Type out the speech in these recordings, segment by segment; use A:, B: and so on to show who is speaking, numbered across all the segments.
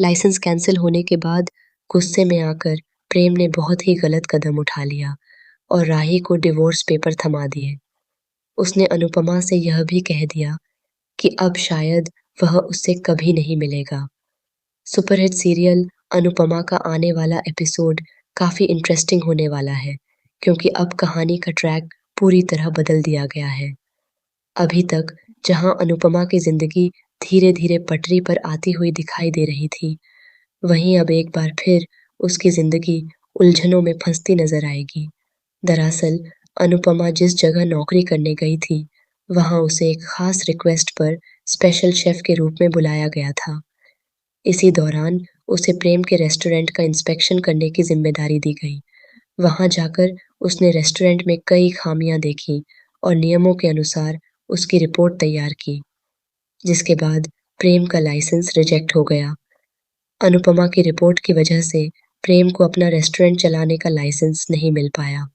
A: Licence cancel होने के बाद गुस्से में आकर प्रेम ने बहुत ही गलत कदम उठा लिया और राही को डिवोर्स पेपर थमा दिए। उसने अनुपमा से यह भी कह दिया कि अब शायद वह उससे कभी नहीं मिलेगा। सुपरहिट सीरियल अनुपमा का आने वाला एपिसोड काफ़ी इंटरेस्टिंग होने वाला है, क्योंकि अब कहानी का ट्रैक पूरी तरह बदल दिया गया है। अभी तक जहां अनुपमा की ज़िंदगी धीरे-धीरे पटरी पर आती हुई दिखाई दे रही थी, वहीं अब एक बार फिर उसकी ज़िंदगी उलझनों में फंसती नज़र आएगी। दरअसल अनुपमा जिस जगह नौकरी करने गई थी, वहां उसे एक खास रिक्वेस्ट पर स्पेशल शेफ के रूप में बुलाया गया था। इसी दौरान उसे प्रेम के रेस्टोरेंट का इंस्पेक्शन करने की ज़िम्मेदारी दी गई। वहां जाकर उसने रेस्टोरेंट में कई खामियां देखी और नियमों के अनुसार उसकी रिपोर्ट तैयार की, जिसके बाद प्रेम का लाइसेंस रिजेक्ट हो गया। अनुपमा की रिपोर्ट की वजह से प्रेम को अपना रेस्टोरेंट चलाने का लाइसेंस नहीं मिल पाया।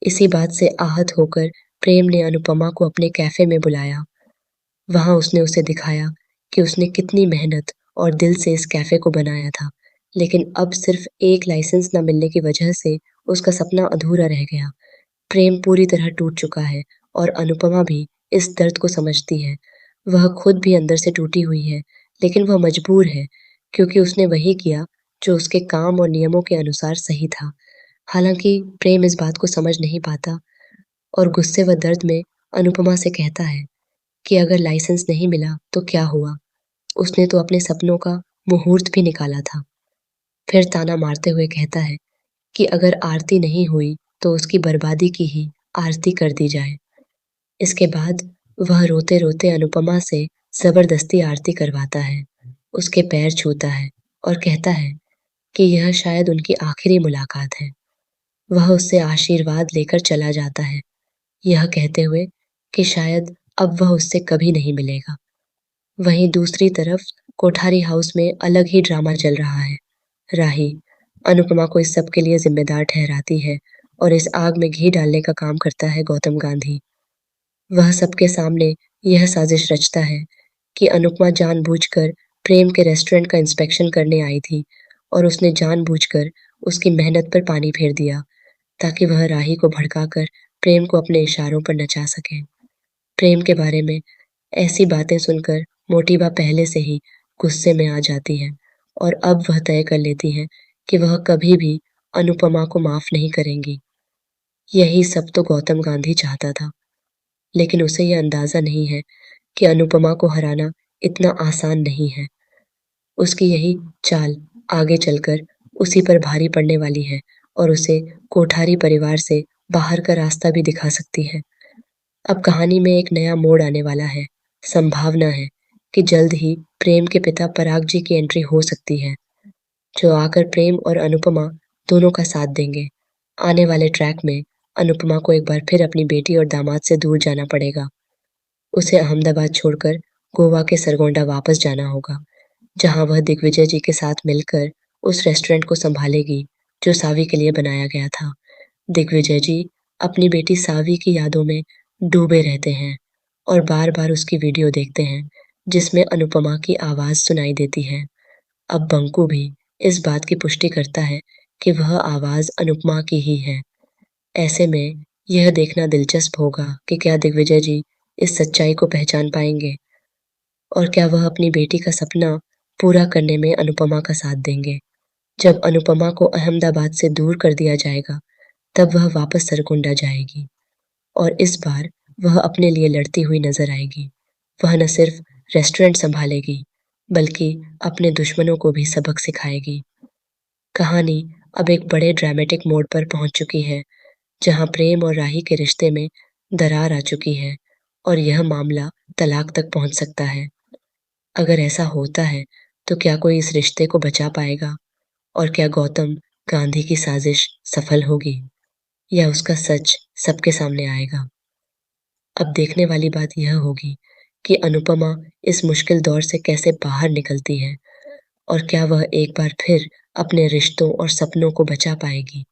A: इसी बात से आहत होकर प्रेम ने अनुपमा को अपने कैफे में बुलाया। वहां उसने उसे दिखाया कि उसने कितनी मेहनत और दिल से इस कैफे को बनाया था, लेकिन अब सिर्फ एक लाइसेंस न मिलने की वजह से उसका सपना अधूरा रह गया। प्रेम पूरी तरह टूट चुका है और अनुपमा भी इस दर्द को समझती है। वह खुद भी अंदर से टूटी हुई है, लेकिन वह मजबूर है क्योंकि उसने वही किया जो उसके काम और नियमों के अनुसार सही था। हालांकि प्रेम इस बात को समझ नहीं पाता और गुस्से व दर्द में अनुपमा से कहता है कि अगर लाइसेंस नहीं मिला तो क्या हुआ? उसने तो अपने सपनों का मुहूर्त भी निकाला था। फिर ताना मारते हुए कहता है कि अगर आरती नहीं हुई तो उसकी बर्बादी की ही आरती कर दी जाए। इसके बाद वह रोते-रोते अनुपमा से ज़बरदस्ती आरती करवाता है, उसके पैर छूता है और कहता है कि यह शायद उनकी आखिरी मुलाकात है। वह उससे आशीर्वाद लेकर चला जाता है, यह कहते हुए कि शायद अब वह उससे कभी नहीं मिलेगा। वहीं दूसरी तरफ कोठारी हाउस में अलग ही ड्रामा चल रहा है। राही अनुपमा को इस सब के लिए ज़िम्मेदार ठहराती है और इस आग में घी डालने का काम करता है गौतम गांधी। वह सबके सामने यह साजिश रचता है कि अनुपमा जानबूझकर प्रेम के रेस्टोरेंट का इंस्पेक्शन करने आई थी और उसने जानबूझकर उसकी मेहनत पर पानी फेर दिया ताकि वह राही को भड़काकर प्रेम को अपने इशारों पर नचा सके। प्रेम के बारे में ऐसी बातें सुनकर मोटिवा पहले से ही गुस्से में आ जाती है और अब वह तय कर लेती है कि वह कभी भी अनुपमा को माफ नहीं करेंगी। यही सब तो गौतम गांधी चाहता था, लेकिन उसे यह अंदाजा नहीं है कि अनुपमा को हराना इतना आसान नहीं है। उसकी यही चाल आगे चलकर उसी पर भारी पड़ने वाली है और उसे कोठारी परिवार से बाहर का रास्ता भी दिखा सकती है। अब कहानी में एक नया मोड़ आने वाला है। संभावना है कि जल्द ही प्रेम के पिता पराग जी की एंट्री हो सकती है, जो आकर प्रेम और अनुपमा दोनों का साथ देंगे। आने वाले ट्रैक में अनुपमा को एक बार फिर अपनी बेटी और दामाद से दूर जाना पड़ेगा। उसे अहमदाबाद छोड़कर गोवा के सरगोंडा वापस जाना होगा, जहां वह दिग्विजय जी के साथ मिलकर उस रेस्टोरेंट को संभालेगी जो सावी के लिए बनाया गया था। दिग्विजय जी अपनी बेटी सावी की यादों में डूबे रहते हैं और बार-बार उसकी वीडियो देखते हैं, जिसमें अनुपमा की आवाज़ सुनाई देती है। अब बंकू भी इस बात की पुष्टि करता है कि वह आवाज़ अनुपमा की ही है। ऐसे में यह देखना दिलचस्प होगा कि क्या दिग्विजय जी इस सच्चाई को पहचान पाएंगे और क्या वह अपनी बेटी का सपना पूरा करने में अनुपमा का साथ देंगे। जब अनुपमा को अहमदाबाद से दूर कर दिया जाएगा, तब वह वापस सरगुंडा जाएगी और इस बार वह अपने लिए लड़ती हुई नजर आएगी। वह न सिर्फ रेस्टोरेंट संभालेगी, बल्कि अपने दुश्मनों को भी सबक सिखाएगी। कहानी अब एक बड़े ड्रामेटिक मोड़ पर पहुंच चुकी है, जहां प्रेम और राही के रिश्ते में दरार आ चुकी है और यह मामला तलाक तक पहुंच सकता है। अगर ऐसा होता है, तो क्या कोई इस रिश्ते को बचा पाएगा और क्या गौतम गांधी की साजिश सफल होगी या उसका सच सबके सामने आएगा? अब देखने वाली बात यह होगी कि अनुपमा इस मुश्किल दौर से कैसे बाहर निकलती है और क्या वह एक बार फिर अपने रिश्तों और सपनों को बचा पाएगी।